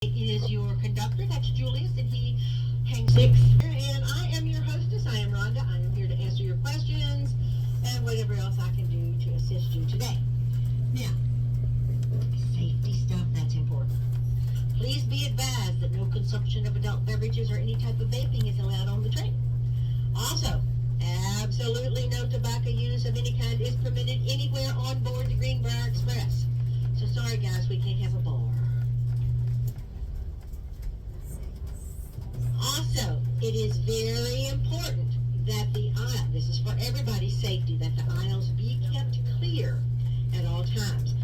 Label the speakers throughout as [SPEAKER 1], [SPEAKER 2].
[SPEAKER 1] Is your conductor, that's Julius, and he hangs six. And I am your hostess. I am Rhonda. I am here to answer your questions and whatever else I can do to assist you today. Now, safety stuff, that's important. Please be advised that no consumption of adult beverages or any type of vaping is allowed on the train. Also, absolutely no tobacco use of any kind is permitted anywhere on board the Greenbrier Express. So sorry guys, we can't have a bar. Also, it is very important that the aisle, this is for everybody's safety, that the aisles be kept clear at all times.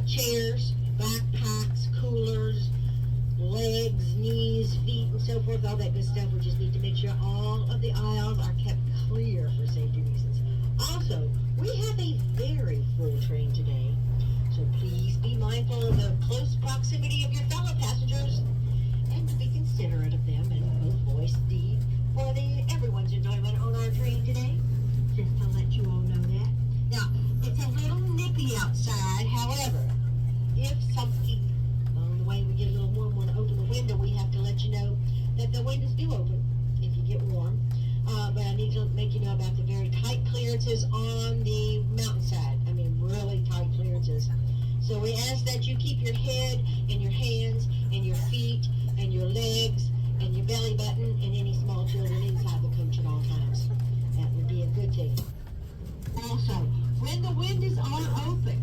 [SPEAKER 1] Chairs, backpacks, coolers, legs, knees, feet, and so forth, all that good stuff. We just need to make sure all of the aisles are kept clear for safety reasons. Also, we have a very full train today, so please be mindful of the close proximity of your fellow passengers and to be considerate of them and both voice deed for everyone's enjoyment on our train today. Just to let you all know that. Now, it's a little nippy outside. However, if something along the way we get a little warm, want to open the window, we have to let you know that the windows do open if you get warm. But I need to make you know about the very tight clearances on the mountainside. I mean, really tight clearances. So we ask that you keep your head and your hands and your feet and your legs and your belly button and any small children inside the coach at all times. That would be a good thing. Also, when the windows are open,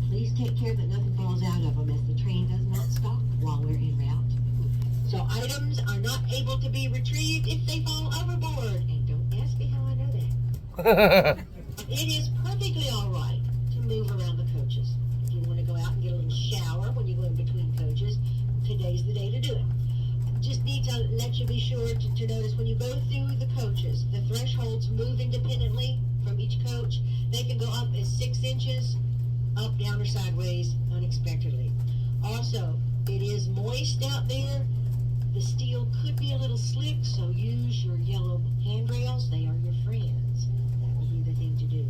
[SPEAKER 1] please take care that nothing falls out of them as the train does not stop while we're en route. So items are not able to be retrieved if they fall overboard. And don't ask me how I know that. It is perfectly all right to move around the coaches. If you want to go out and get a little shower when you go in between coaches, today's the day to do it. Just need to let you be sure to notice when you go through the coaches, the thresholds move independently from each coach. They can go up as 6 inches, up, down, or sideways unexpectedly. Also, it is moist out there. The steel could be a little slick, so use your yellow handrails. They are your friends. That will be the thing to do.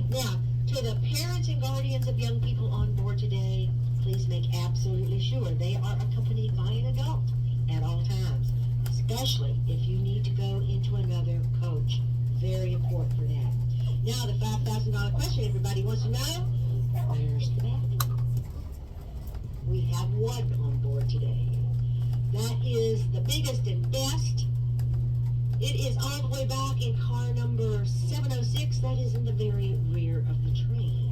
[SPEAKER 1] Now, to the parents and guardians of young people on board today, please make absolutely sure they are accompanied by an adult at all times, especially if you need to go into another coach. Very important for that. Now, the $5,000 question everybody wants to know, where's the bathroom? We have one on board today. That is the biggest and best. It is all the way back in car number 706. That is in the very rear of the train.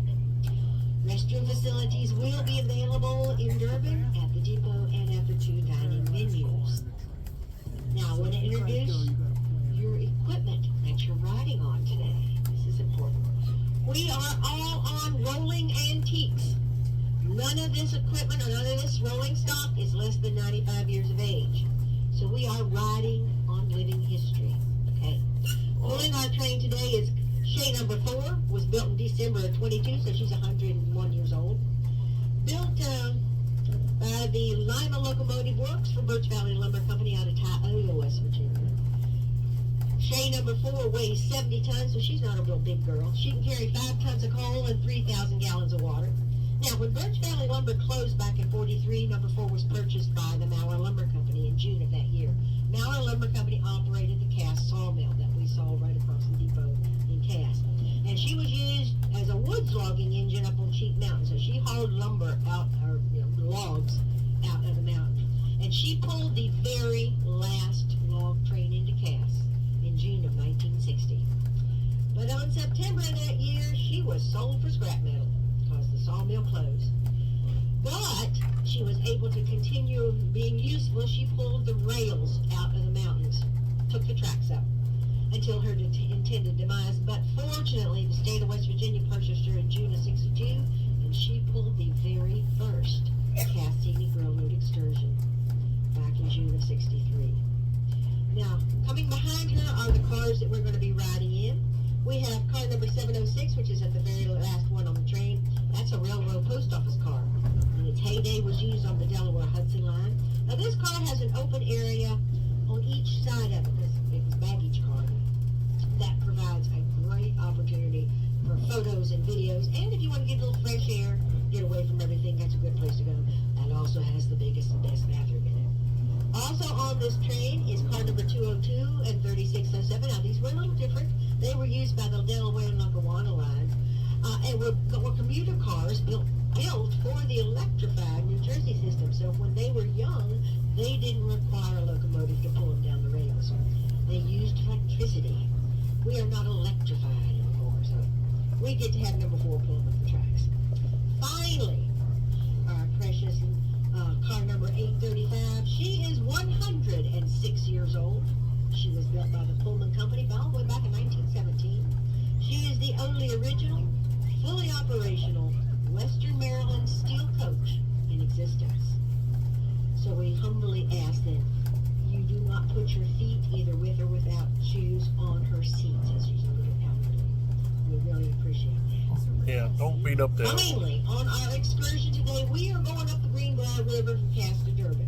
[SPEAKER 1] Restroom facilities will be available in Durban, at the depot, and at the 2 dining venues. Now, I want to introduce your equipment that you're riding on today. This is important. We are all on rolling antiques. None of this equipment or none of this rolling stock is less than 95 years of age. So we are riding on living history, okay? Pulling our train today is Shay number 4, was built in December of 22, so she's 101 years old. Built by the Lima Locomotive Works for Birch Valley Lumber Company out of Tioga, West Virginia. Shay number 4 weighs 70 tons, so she's not a real big girl. She can carry 5 tons of coal and 3,000 gallons of water. Now, when Birch Valley Lumber closed back in 43, number 4 was purchased by the Mauer Lumber Company in June of that year. Mauer Lumber Company operated the Cass sawmill that we saw right across the depot in Cass. And she was used as a woods logging engine up on Sheep Mountain. So she hauled lumber out, or logs out of the mountain. And she pulled the very last log train into Cass in June of 1960. But on September of that year, she was sold for scrap metal because the sawmill closed. But she was able to continue being useful. She pulled the rails out of the mountains, took the tracks up until her intended demise. But fortunately, the state of West Virginia purchased her in June of 62, and she pulled the very first Cass Scenic Railroad excursion back in June of 63. Now, coming behind her are the cars that we're going to be riding in. We have car number 706, which is at the very last one on the train. That's a railroad post office car. In its heyday was used on the Delaware Hudson line. Now this car has an open area on each side of it. It was baggage car. That provides a great opportunity for photos and videos. And if you want to get a little fresh air, get away from everything, that's a good place to go. and also has the biggest and best bathroom in it. Also on this train is car number 202 and 3607. Now these were a little different. They were used by the Delaware and Lackawanna line, and were commuter cars built for the electrified New Jersey system. So when they were young, they didn't require a locomotive to pull them down the rails. They used electricity. We are not electrified anymore, so we get to have number 4 pull them up the tracks. Finally, our precious car number 835. She is 106 years old. She was built by the Pullman Company all the way back in 1917. She is the only original, fully operational Western Maryland steel coach in existence. So we humbly ask that you do not put your feet either with or without shoes on her seats as she's a little elderly. We really appreciate that.
[SPEAKER 2] Yeah, don't beat up that.
[SPEAKER 1] Finally, on our excursion today, we are going up the Greenbrier River from Cass to Durbin.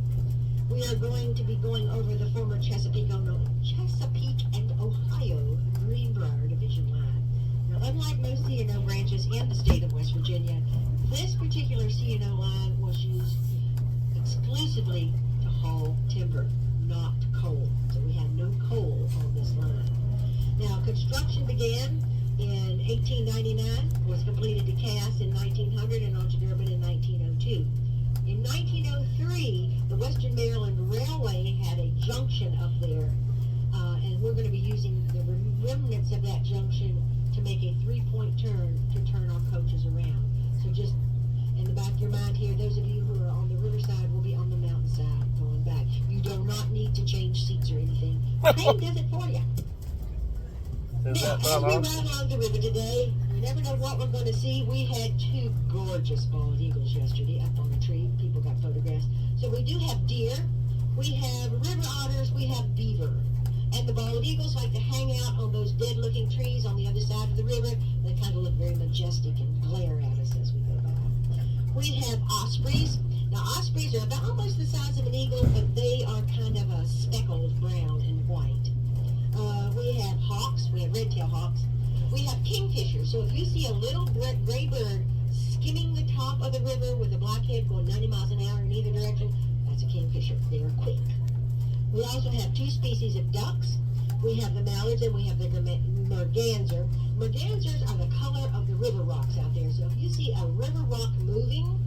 [SPEAKER 1] We are going to be going over the former Chesapeake and Ohio Greenbrier Division line. Now, unlike most C&O branches in the state of West Virginia, this particular C&O line was used exclusively to haul timber, not coal. So we had no coal on this line. Now, construction began in 1899, was completed to Cass in 1900, and on to Durbin in 1902. In 1903, the Western Maryland Railway had a junction up there, and we're going to be using the remnants of that junction to make a 3-point turn to turn our coaches around. So just in the back of your mind here, those of you who are on the riverside will be on the mountainside going back. You do not need to change seats or anything. The train does it for you. Now, as we ride along the river today, you never know what we're going to see. We had 2 gorgeous bald eagles yesterday up on the tree. People got photographs. So we do have deer, we have river otters, we have beaver. And the bald eagles like to hang out on those dead-looking trees on the other side of the river. They kind of look very majestic and glare at us as we go by. We have ospreys. Now, ospreys are about almost the size of an eagle, but they are kind of a speckled brown and white. We have hawks. We have red-tailed hawks. We have kingfishers. So if you see a little gray bird skimming the top of the river with a black head going 90 miles an hour in either direction, that's a kingfisher. They are quick. We also have 2 species of ducks. We have the mallards and we have the merganser. Mergansers are the color of the river rocks out there. So if you see a river rock moving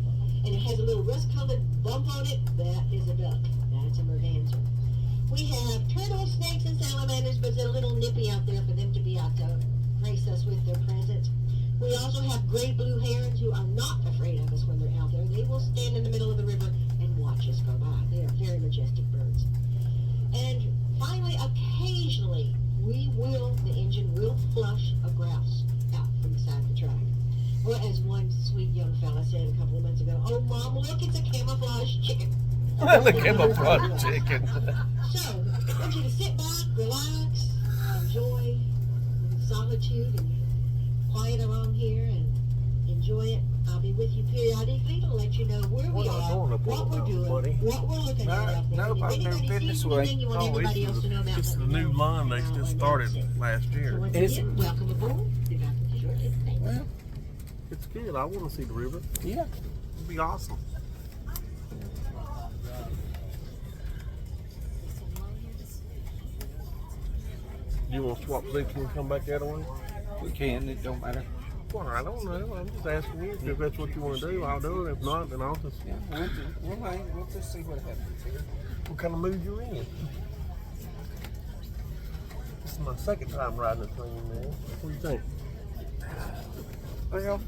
[SPEAKER 1] and it has a little rust-colored bump on it, that is a duck. That's a merganser. We have turtles, snakes, and salamanders, but it's a little nippy out there for them to be out to grace us with their presence. We also have gray blue herons who are not afraid of us when they're out there. They will stand in the middle of the river and watch us go by. They are very majestic birds. And finally, occasionally, the engine will flush a grouse out from the side of the track. Or as one sweet young fella said a couple of months ago, "Oh, Mom, look, it's a camouflage chicken."
[SPEAKER 2] The camouflage chicken.
[SPEAKER 1] So, I want you to sit back, relax, enjoy solitude and quiet around here and enjoy it. I'll be with you periodically to let you know where we are, what we're doing, what we're looking at out there.
[SPEAKER 3] Nope,
[SPEAKER 1] If
[SPEAKER 3] I've never
[SPEAKER 1] anybody
[SPEAKER 3] been
[SPEAKER 1] sees
[SPEAKER 3] this way.
[SPEAKER 1] anything you want everybody else to know about,
[SPEAKER 2] It's
[SPEAKER 1] let
[SPEAKER 2] the
[SPEAKER 1] me
[SPEAKER 2] new
[SPEAKER 1] know.
[SPEAKER 2] line they
[SPEAKER 1] I'll
[SPEAKER 2] just
[SPEAKER 1] announce
[SPEAKER 2] started
[SPEAKER 1] it.
[SPEAKER 2] last
[SPEAKER 1] So
[SPEAKER 2] year.
[SPEAKER 1] once
[SPEAKER 3] Is
[SPEAKER 1] again, welcome aboard. Be back with you shortly. Thanks.
[SPEAKER 3] Well,
[SPEAKER 2] It's good. I want to see the river.
[SPEAKER 3] yeah.
[SPEAKER 2] It'd be awesome. You want to swap seats and come back that way?
[SPEAKER 3] We can, it don't matter.
[SPEAKER 2] Well, I don't know. I'm just asking you if that's what you want to do. I'll do it. If not, then I'll just.
[SPEAKER 3] Yeah, we'll just see what happens here.
[SPEAKER 2] What kind of mood you're in? This is my second time riding the train, man. What do you think? Well,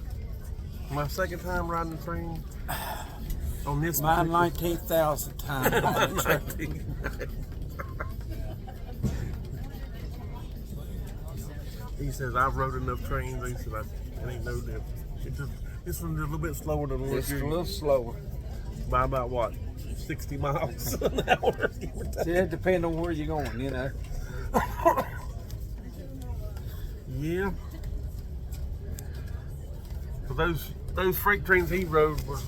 [SPEAKER 2] my second time riding the train on this.
[SPEAKER 3] Mine 19,000 times on the track.
[SPEAKER 2] He says I've rode enough trains. He said it ain't no different. This one's a little bit slower than the one
[SPEAKER 3] Just a
[SPEAKER 2] you're
[SPEAKER 3] little slower.
[SPEAKER 2] by about what, 60 miles an hour.
[SPEAKER 3] See, it depends on where you're going, you know.
[SPEAKER 2] Yeah. So those freight trains he rode were